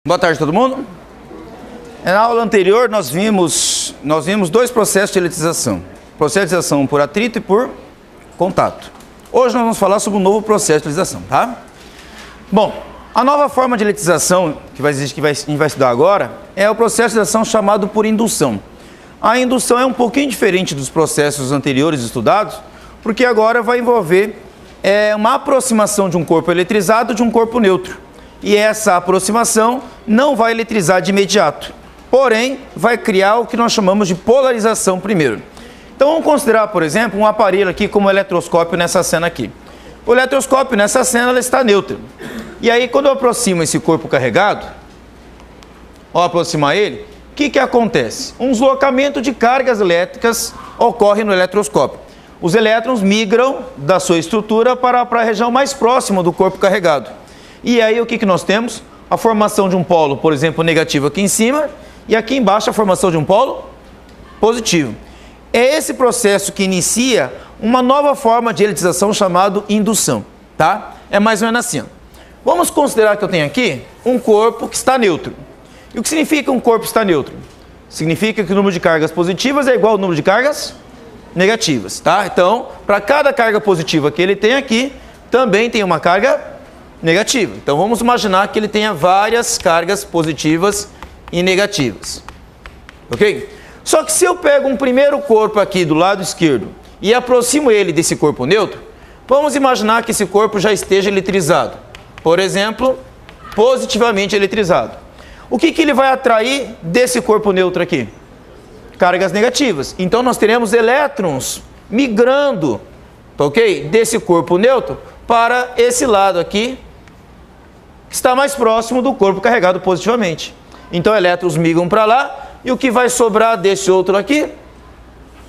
Boa tarde, todo mundo. Na aula anterior, nós vimos dois processos de eletrização. Processo de eletrização por atrito e por contato. Hoje nós vamos falar sobre um novo processo de eletrização, tá? Bom, a nova forma de eletrização que a gente vai estudar agora é o processo de eletrização chamado por indução. A indução é um pouquinho diferente dos processos anteriores estudados, porque agora vai envolver uma aproximação de um corpo eletrizado de um corpo neutro. E essa aproximação não vai eletrizar de imediato, porém vai criar o que nós chamamos de polarização primeiro. Então vamos considerar, por exemplo, um aparelho aqui como o eletroscópio nessa cena aqui. O eletroscópio nessa cena ela está neutra. E aí quando eu aproximo esse corpo carregado, ao aproximar ele, o que acontece? Um deslocamento de cargas elétricas ocorre no eletroscópio. Os elétrons migram da sua estrutura para a região mais próxima do corpo carregado. E aí o que nós temos? A formação de um polo, por exemplo, negativo aqui em cima, e aqui embaixo a formação de um polo positivo. É esse processo que inicia uma nova forma de eletrização chamada indução, tá? É mais ou menos assim. Vamos considerar que eu tenho aqui um corpo que está neutro. E o que significa um corpo está neutro? Significa que o número de cargas positivas é igual ao número de cargas negativas, tá? Então, para cada carga positiva que ele tem aqui, também tem uma carga negativa. Então vamos imaginar que ele tenha várias cargas positivas e negativas. Ok? Só que se eu pego um primeiro corpo aqui do lado esquerdo e aproximo ele desse corpo neutro, vamos imaginar que esse corpo já esteja eletrizado. Por exemplo, positivamente eletrizado. O que ele vai atrair desse corpo neutro aqui? Cargas negativas. Então nós teremos elétrons migrando, ok? Desse corpo neutro para esse lado aqui, que está mais próximo do corpo carregado positivamente. Então elétrons migram para lá, e o que vai sobrar desse outro aqui?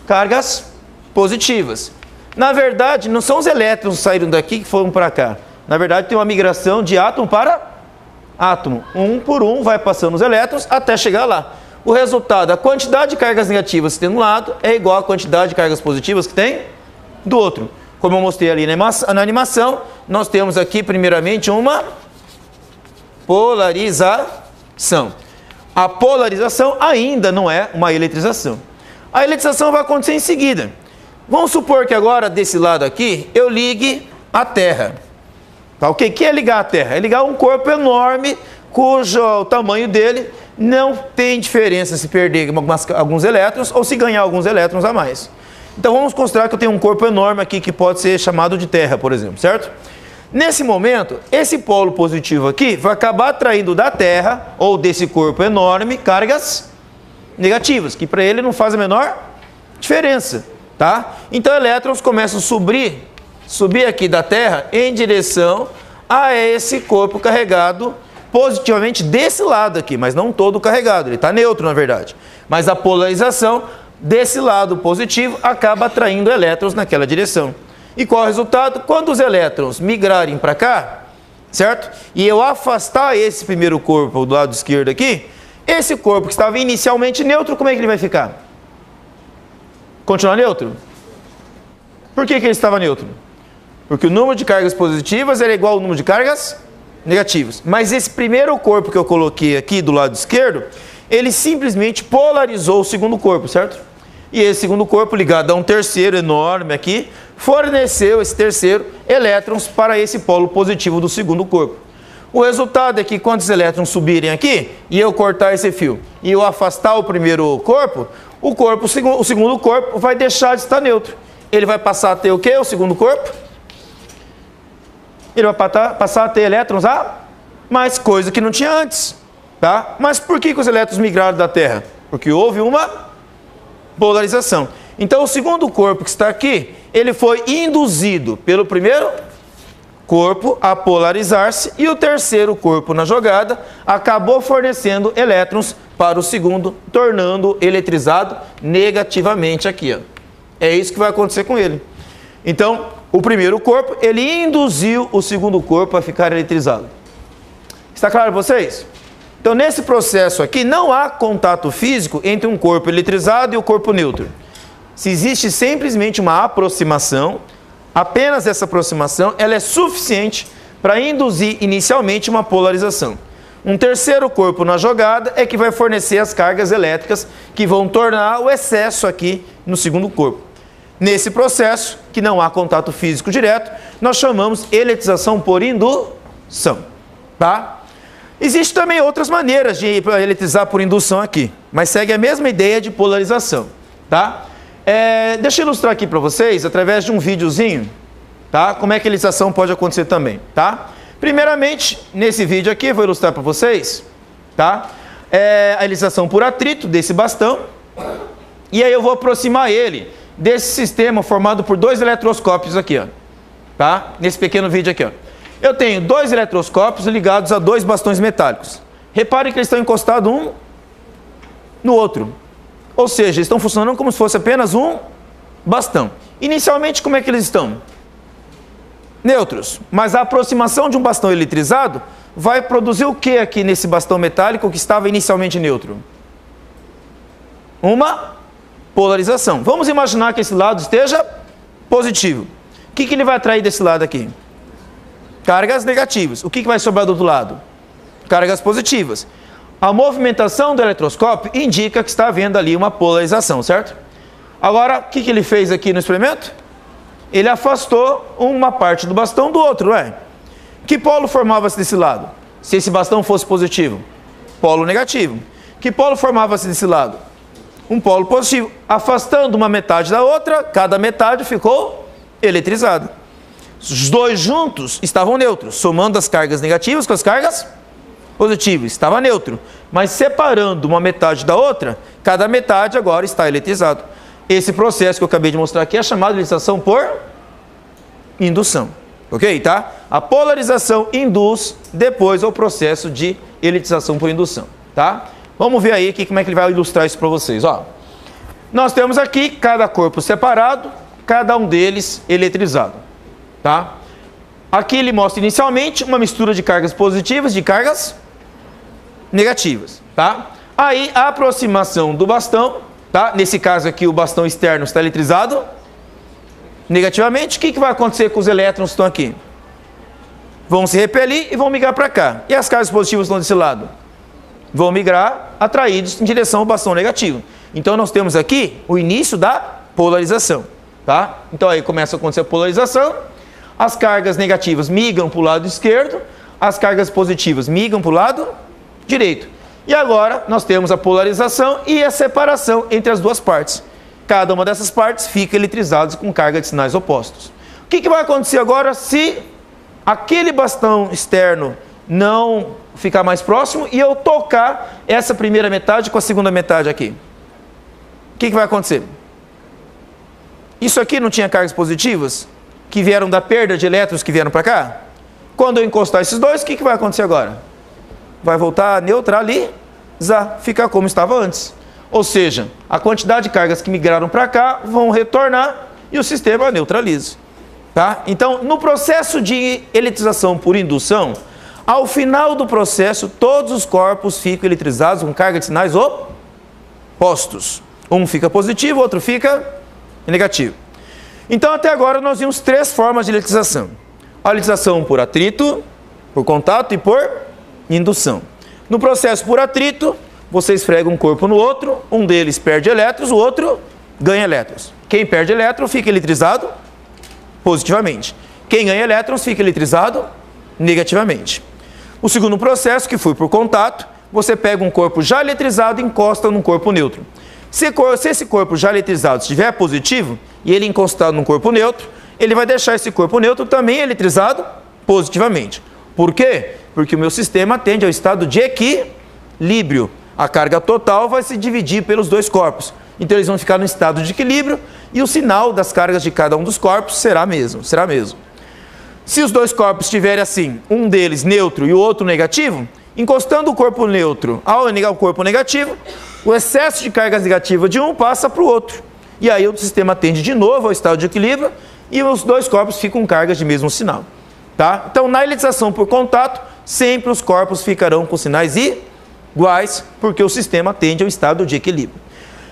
Cargas positivas. Na verdade, não são os elétrons que saíram daqui que foram para cá. Na verdade, tem uma migração de átomo para átomo. Um por um vai passando os elétrons até chegar lá. O resultado, a quantidade de cargas negativas que tem de um lado é igual à quantidade de cargas positivas que tem do outro. Como eu mostrei ali na animação, nós temos aqui primeiramente uma polarização. A polarização ainda não é uma eletrização. A eletrização vai acontecer em seguida. Vamos supor que agora desse lado aqui eu ligue a Terra. Tá, ok? O que é ligar a Terra? É ligar um corpo enorme cujo tamanho dele não tem diferença se perder alguns elétrons ou se ganhar alguns elétrons a mais. Então vamos considerar que eu tenho um corpo enorme aqui que pode ser chamado de Terra, por exemplo, certo? Nesse momento, esse polo positivo aqui vai acabar atraindo da Terra, ou desse corpo enorme, cargas negativas, que para ele não faz a menor diferença, tá? Então elétrons começam a subir aqui da Terra em direção a esse corpo carregado positivamente desse lado aqui, mas não todo carregado, ele está neutro na verdade. Mas a polarização desse lado positivo acaba atraindo elétrons naquela direção. E qual é o resultado? Quando os elétrons migrarem para cá, certo? E eu afastar esse primeiro corpo do lado esquerdo aqui, esse corpo que estava inicialmente neutro, como é que ele vai ficar? Continuar neutro? Por que ele estava neutro? Porque o número de cargas positivas era igual ao número de cargas negativas. Mas esse primeiro corpo que eu coloquei aqui do lado esquerdo, ele simplesmente polarizou o segundo corpo, certo? E esse segundo corpo ligado a um terceiro enorme aqui, forneceu esse terceiro elétrons para esse polo positivo do segundo corpo. O resultado é que quando os elétrons subirem aqui, e eu cortar esse fio, e eu afastar o primeiro corpo, o segundo corpo vai deixar de estar neutro. Ele vai passar a ter o quê? O segundo corpo? Ele vai passar a ter elétrons a mais, coisa que não tinha antes. Tá? Mas por que os elétrons migraram da Terra? Porque houve uma polarização. Então o segundo corpo que está aqui, ele foi induzido pelo primeiro corpo a polarizar-se e o terceiro corpo na jogada acabou fornecendo elétrons para o segundo, tornando eletrizado negativamente aqui. Ó. É isso que vai acontecer com ele. Então o primeiro corpo, ele induziu o segundo corpo a ficar eletrizado. Está claro para vocês? Então, nesse processo aqui, não há contato físico entre um corpo eletrizado e o corpo neutro. Se existe simplesmente uma aproximação, apenas essa aproximação ela é suficiente para induzir inicialmente uma polarização. Um terceiro corpo na jogada é que vai fornecer as cargas elétricas que vão tornar o excesso aqui no segundo corpo. Nesse processo, que não há contato físico direto, nós chamamos eletrização por indução, tá? Existem também outras maneiras de eletrizar por indução aqui, mas segue a mesma ideia de polarização, tá? Deixa eu ilustrar aqui para vocês, através de um videozinho, tá? Como é que a eletrização pode acontecer também, tá? Primeiramente, nesse vídeo aqui, eu vou ilustrar para vocês, tá? A eletrização por atrito desse bastão, e aí eu vou aproximar ele desse sistema formado por dois eletroscópios aqui, ó, tá? Nesse pequeno vídeo aqui, ó. Eu tenho dois eletroscópios ligados a dois bastões metálicos. Reparem que eles estão encostados um no outro. Ou seja, eles estão funcionando como se fosse apenas um bastão. Inicialmente, como é que eles estão? Neutros. Mas a aproximação de um bastão eletrizado vai produzir o que aqui nesse bastão metálico que estava inicialmente neutro? Uma polarização. Vamos imaginar que esse lado esteja positivo. O que ele vai atrair desse lado aqui? Cargas negativas. O que vai sobrar do outro lado? Cargas positivas. A movimentação do eletroscópio indica que está havendo ali uma polarização, certo? Agora, o que ele fez aqui no experimento? Ele afastou uma parte do bastão do outro, não é? Que polo formava-se desse lado? Se esse bastão fosse positivo? Polo negativo. Que polo formava-se desse lado? Um polo positivo. Afastando uma metade da outra, cada metade ficou eletrizada. Os dois juntos estavam neutros, somando as cargas negativas com as cargas positivas. Estava neutro. Mas separando uma metade da outra, cada metade agora está eletrizado. Esse processo que eu acabei de mostrar aqui é chamado de eletrização por indução. Ok? Tá? A polarização induz depois ao processo de eletrização por indução. Tá? Vamos ver aí como é que ele vai ilustrar isso para vocês. Ó. Nós temos aqui cada corpo separado, cada um deles eletrizado. Tá? Aqui ele mostra inicialmente uma mistura de cargas positivas e de cargas negativas. Tá? Aí a aproximação do bastão, tá? Nesse caso aqui o bastão externo está eletrizado negativamente. O que vai acontecer com os elétrons que estão aqui? Vão se repelir e vão migrar para cá. E as cargas positivas estão desse lado? Vão migrar atraídos em direção ao bastão negativo. Então nós temos aqui o início da polarização. Tá? Então aí começa a acontecer a polarização. As cargas negativas migram para o lado esquerdo, as cargas positivas migram para o lado direito. E agora nós temos a polarização e a separação entre as duas partes. Cada uma dessas partes fica eletrizada com carga de sinais opostos. O que vai acontecer agora se aquele bastão externo não ficar mais próximo e eu tocar essa primeira metade com a segunda metade aqui? O que vai acontecer? Isso aqui não tinha cargas positivas que vieram da perda de elétrons que vieram para cá? Quando eu encostar esses dois, o que vai acontecer agora? Vai voltar a neutralizar, ficar como estava antes. Ou seja, a quantidade de cargas que migraram para cá vão retornar e o sistema neutraliza. Tá? Então, no processo de eletrização por indução, ao final do processo, todos os corpos ficam eletrizados com carga de sinais opostos. Um fica positivo, o outro fica negativo. Então, até agora, nós vimos três formas de eletrização. A eletrização por atrito, por contato e por indução. No processo por atrito, você esfrega um corpo no outro, um deles perde elétrons, o outro ganha elétrons. Quem perde elétrons fica eletrizado positivamente. Quem ganha elétrons fica eletrizado negativamente. O segundo processo, que foi por contato, você pega um corpo já eletrizado e encosta num corpo neutro. Se esse corpo já eletrizado estiver positivo e ele encostado num corpo neutro, ele vai deixar esse corpo neutro também eletrizado positivamente. Por quê? Porque o meu sistema tende ao estado de equilíbrio. A carga total vai se dividir pelos dois corpos. Então eles vão ficar no estado de equilíbrio e o sinal das cargas de cada um dos corpos será mesmo. Se os dois corpos estiverem assim, um deles neutro e o outro negativo, encostando o corpo neutro ao corpo negativo, o excesso de cargas negativas de um passa para o outro. E aí o sistema tende de novo ao estado de equilíbrio e os dois corpos ficam com cargas de mesmo sinal. Tá? Então, na eletrização por contato, sempre os corpos ficarão com sinais iguais, porque o sistema tende ao estado de equilíbrio.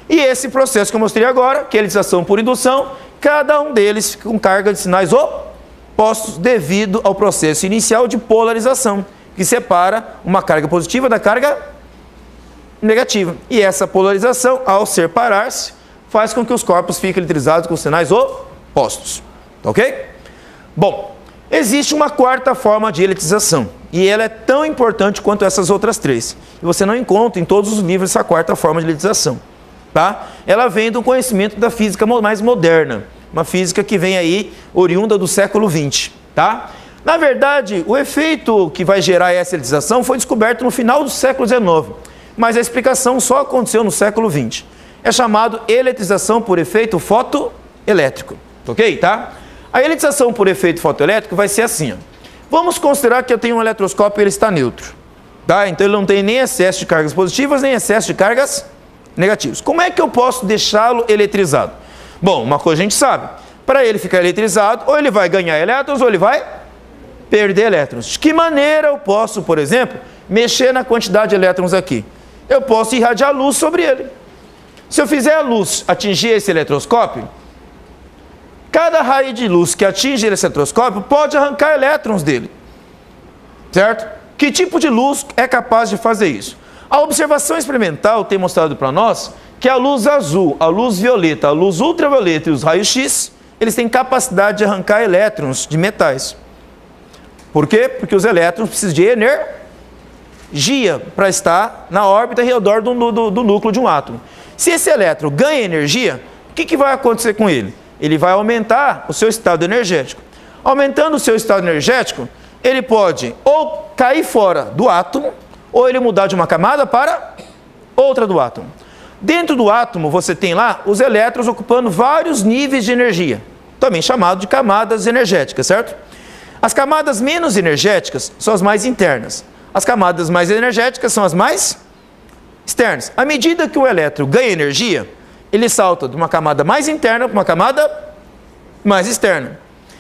E esse processo que eu mostrei agora, que é a eletrização por indução, cada um deles fica com carga de sinais opostos devido ao processo inicial de polarização. que separa uma carga positiva da carga negativa. E essa polarização, ao separar-se, faz com que os corpos fiquem eletrizados com sinais opostos. Tá ok? Bom, existe uma quarta forma de eletrização. E ela é tão importante quanto essas outras três. E você não encontra em todos os livros essa quarta forma de eletrização. Tá? Ela vem do conhecimento da física mais moderna. Uma física que vem aí oriunda do século XX. Tá? Na verdade, o efeito que vai gerar essa eletrização foi descoberto no final do século XIX. Mas a explicação só aconteceu no século XX. É chamado eletrização por efeito fotoelétrico. Ok? Tá? A eletrização por efeito fotoelétrico vai ser assim. Ó. Vamos considerar que eu tenho um eletroscópio e ele está neutro. Tá? Então ele não tem nem excesso de cargas positivas, nem excesso de cargas negativas. Como é que eu posso deixá-lo eletrizado? Bom, uma coisa a gente sabe. Para ele ficar eletrizado, ou ele vai ganhar elétrons, ou ele vai perder elétrons. De que maneira eu posso, por exemplo, mexer na quantidade de elétrons aqui? Eu posso irradiar luz sobre ele. Se eu fizer a luz atingir esse eletroscópio, cada raio de luz que atinge esse eletroscópio pode arrancar elétrons dele. Certo? Que tipo de luz é capaz de fazer isso? A observação experimental tem mostrado para nós que a luz azul, a luz violeta, a luz ultravioleta e os raios X, eles têm capacidade de arrancar elétrons de metais. Por quê? Porque os elétrons precisam de energia para estar na órbita ao redor do núcleo de um átomo. Se esse elétron ganha energia, o que vai acontecer com ele? Ele vai aumentar o seu estado energético. Aumentando o seu estado energético, ele pode ou cair fora do átomo, ou ele mudar de uma camada para outra do átomo. Dentro do átomo, você tem lá os elétrons ocupando vários níveis de energia, também chamado de camadas energéticas, certo? As camadas menos energéticas são as mais internas. As camadas mais energéticas são as mais externas. À medida que o elétron ganha energia, ele salta de uma camada mais interna para uma camada mais externa.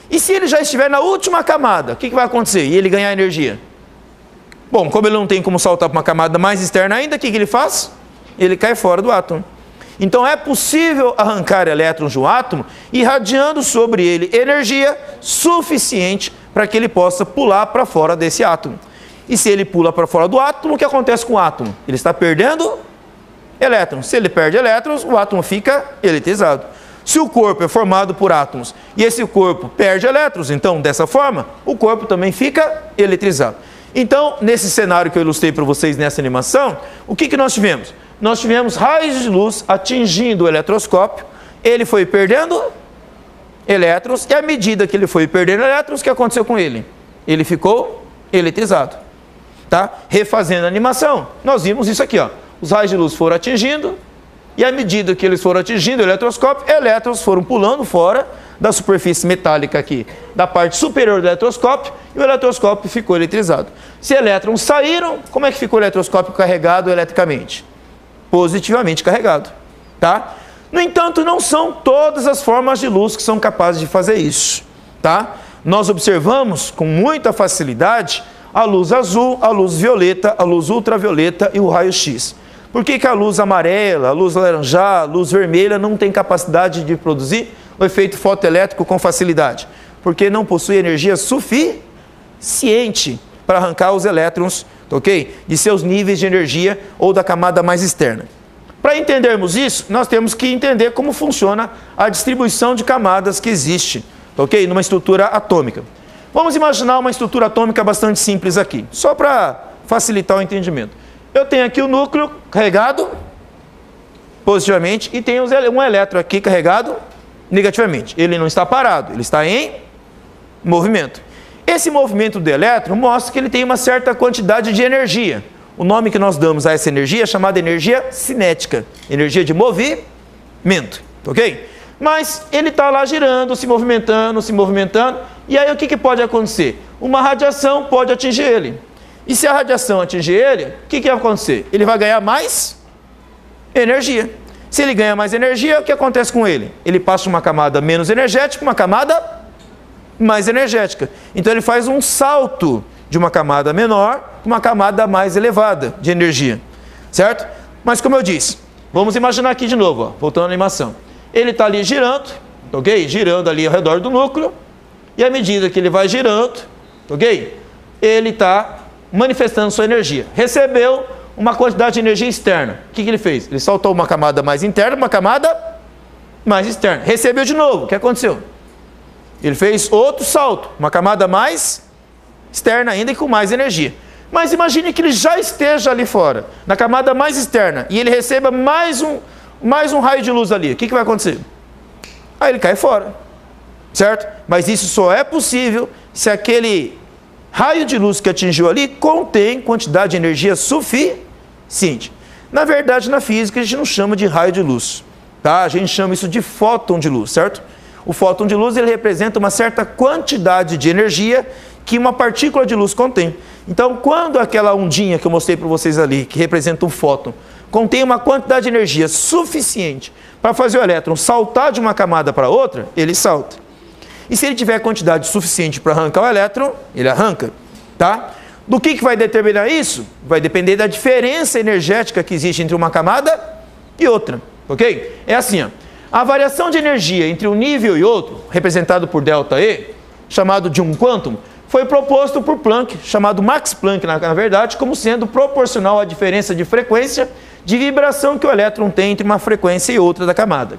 E se ele já estiver na última camada, o que vai acontecer? E ele ganhar energia? Bom, como ele não tem como saltar para uma camada mais externa ainda, o que ele faz? Ele cai fora do átomo. Então é possível arrancar elétrons de um átomo irradiando sobre ele energia suficiente para que ele possa pular para fora desse átomo. E se ele pula para fora do átomo, o que acontece com o átomo? Ele está perdendo elétrons. Se ele perde elétrons, o átomo fica eletrizado. Se o corpo é formado por átomos e esse corpo perde elétrons, então dessa forma, o corpo também fica eletrizado. Então, nesse cenário que eu ilustrei para vocês nessa animação, o que nós tivemos? Nós tivemos raios de luz atingindo o eletroscópio, ele foi perdendo elétrons, e à medida que ele foi perdendo elétrons, o que aconteceu com ele? Ele ficou eletrizado. Tá? Refazendo a animação, nós vimos isso aqui, ó. Os raios de luz foram atingindo, e à medida que eles foram atingindo o eletroscópio, elétrons foram pulando fora da superfície metálica aqui, da parte superior do eletroscópio, e o eletroscópio ficou eletrizado. Se elétrons saíram, como é que ficou o eletroscópio carregado eletricamente? Positivamente carregado. Tá? No entanto, não são todas as formas de luz que são capazes de fazer isso. Tá? Nós observamos com muita facilidade a luz azul, a luz violeta, a luz ultravioleta e o raio-x. Por que a luz amarela, a luz laranjada, a luz vermelha não tem capacidade de produzir o efeito fotoelétrico com facilidade? Porque não possui energia suficiente para arrancar os elétrons, ok? De seus níveis de energia ou da camada mais externa. Para entendermos isso, nós temos que entender como funciona a distribuição de camadas que existe, ok? Numa estrutura atômica. Vamos imaginar uma estrutura atômica bastante simples aqui, só para facilitar o entendimento. Eu tenho aqui o núcleo carregado positivamente e tenho um elétron aqui carregado negativamente. Ele não está parado, ele está em movimento. Esse movimento do elétron mostra que ele tem uma certa quantidade de energia. O nome que nós damos a essa energia é chamada energia cinética, energia de movimento, ok? Mas ele está lá girando, se movimentando, e aí o que pode acontecer? Uma radiação pode atingir ele. E se a radiação atingir ele, o que vai acontecer? Ele vai ganhar mais energia. Se ele ganha mais energia, o que acontece com ele? Ele passa de uma camada menos energética para uma camada mais energética. Então ele faz um salto de uma camada menor para uma camada mais elevada de energia. Certo? Mas como eu disse, vamos imaginar aqui de novo, ó, voltando à animação. Ele está ali girando, ok? Girando ali ao redor do núcleo. E à medida que ele vai girando, ok? Ele está manifestando sua energia. Recebeu uma quantidade de energia externa. O que ele fez? Ele soltou uma camada mais interna, uma camada mais externa. Recebeu de novo. O que aconteceu? Ele fez outro salto, uma camada mais externa ainda e com mais energia. Mas imagine que ele já esteja ali fora, na camada mais externa, e ele receba mais um raio de luz ali. O que vai acontecer? Aí ele cai fora, certo? Mas isso só é possível se aquele raio de luz que atingiu ali contém quantidade de energia suficiente. Na verdade, na física, a gente não chama de raio de luz, tá? A gente chama isso de fóton de luz, certo? O fóton de luz ele representa uma certa quantidade de energia que uma partícula de luz contém. Então, quando aquela ondinha que eu mostrei para vocês ali, que representa um fóton, contém uma quantidade de energia suficiente para fazer o elétron saltar de uma camada para outra, ele salta. E se ele tiver quantidade suficiente para arrancar o elétron, ele arranca, tá? Do que vai determinar isso? Vai depender da diferença energética que existe entre uma camada e outra, ok? É assim, ó. A variação de energia entre um nível e outro, representado por ΔE, chamado de um quantum, foi proposto por Planck, chamado Max Planck, na verdade, como sendo proporcional à diferença de frequência de vibração que o elétron tem entre uma frequência e outra da camada.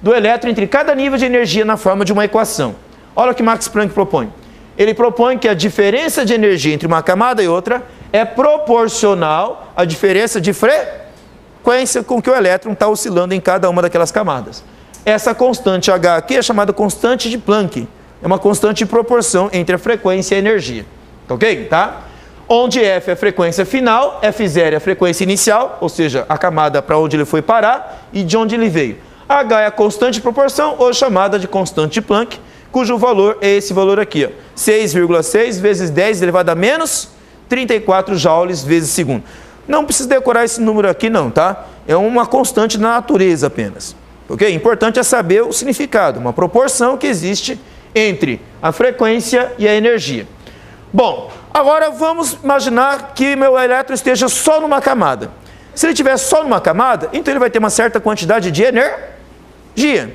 Do elétron entre cada nível de energia na forma de uma equação. Olha o que Max Planck propõe. Ele propõe que a diferença de energia entre uma camada e outra é proporcional à diferença de frequência com que o elétron está oscilando em cada uma daquelas camadas. Essa constante H aqui é chamada constante de Planck. É uma constante de proporção entre a frequência e a energia. Ok? Tá? Onde F é a frequência final, F0 é a frequência inicial, ou seja, a camada para onde ele foi parar e de onde ele veio. H é a constante de proporção, ou chamada de constante de Planck, cujo valor é esse valor aqui, 6,6 vezes 10 elevado a menos 34 joules vezes segundo. Não precisa decorar esse número aqui não, tá? É uma constante da natureza apenas. Ok? Importante é saber o significado, uma proporção que existe entre a frequência e a energia. Bom, agora vamos imaginar que meu elétron esteja só numa camada. Se ele estiver só numa camada, então ele vai ter uma certa quantidade de energia,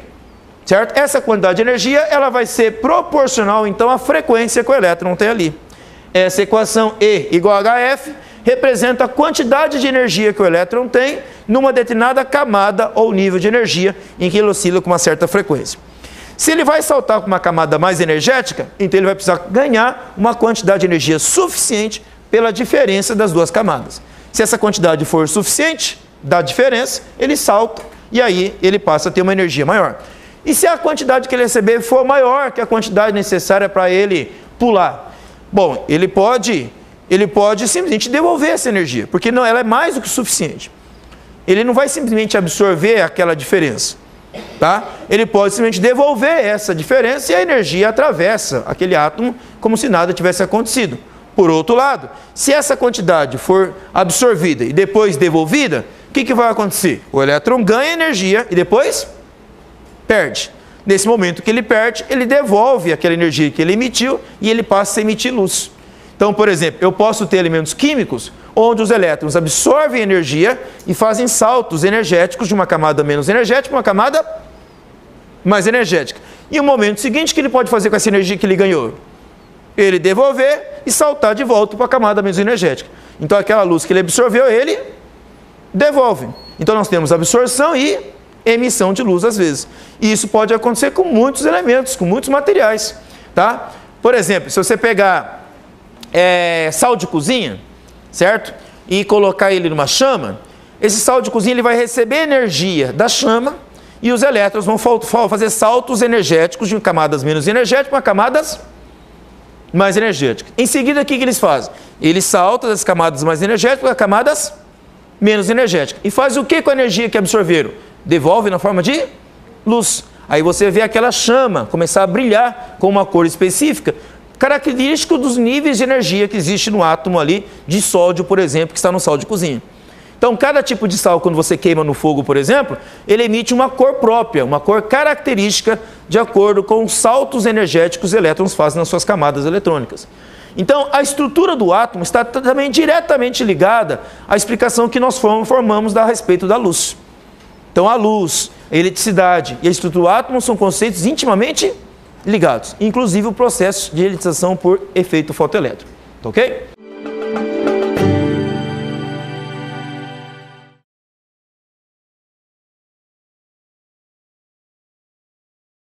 certo? Essa quantidade de energia ela vai ser proporcional, então, à frequência que o elétron tem ali. Essa equação E igual a HF representa a quantidade de energia que o elétron tem numa determinada camada ou nível de energia em que ele oscila com uma certa frequência. Se ele vai saltar com uma camada mais energética, então ele vai precisar ganhar uma quantidade de energia suficiente pela diferença das duas camadas. Se essa quantidade for suficiente, da diferença, ele salta e aí ele passa a ter uma energia maior. E se a quantidade que ele receber for maior que a quantidade necessária para ele pular? Bom, ele pode simplesmente devolver essa energia, porque não, ela é mais do que suficiente. Ele não vai simplesmente absorver aquela diferença. Tá? Ele pode simplesmente devolver essa diferença e a energia atravessa aquele átomo como se nada tivesse acontecido. Por outro lado, se essa quantidade for absorvida e depois devolvida, o que vai acontecer? O elétron ganha energia e depois perde. Nesse momento que ele perde, ele devolve aquela energia que ele emitiu e ele passa a emitir luz. Então, por exemplo, eu posso ter elementos químicos onde os elétrons absorvem energia e fazem saltos energéticos de uma camada menos energética para uma camada mais energética. E o momento seguinte, o que ele pode fazer com essa energia que ele ganhou? Ele devolver e saltar de volta para a camada menos energética. Então, aquela luz que ele absorveu, ele devolve. Então, nós temos absorção e emissão de luz às vezes. E isso pode acontecer com muitos elementos, com muitos materiais. Tá? Por exemplo, se você pegar sal de cozinha, certo? E colocar ele numa chama, esse sal de cozinha ele vai receber energia da chama e os elétrons vão fazer saltos energéticos de camadas menos energéticas para camadas mais energéticas. Em seguida, o que eles fazem? Eles saltam das camadas mais energéticas para camadas menos energéticas. E faz o que com a energia que absorveram? Devolve na forma de luz. Aí você vê aquela chama começar a brilhar com uma cor específica, característico dos níveis de energia que existe no átomo ali de sódio, por exemplo, que está no sal de cozinha. Então, cada tipo de sal, quando você queima no fogo, por exemplo, ele emite uma cor própria, uma cor característica de acordo com os saltos energéticos que os elétrons fazem nas suas camadas eletrônicas. Então, a estrutura do átomo está também diretamente ligada à explicação que nós formamos a respeito da luz. Então, a luz, a eletricidade e a estrutura do átomo são conceitos intimamente ligados, inclusive o processo de eletização por efeito fotoelétrico, ok?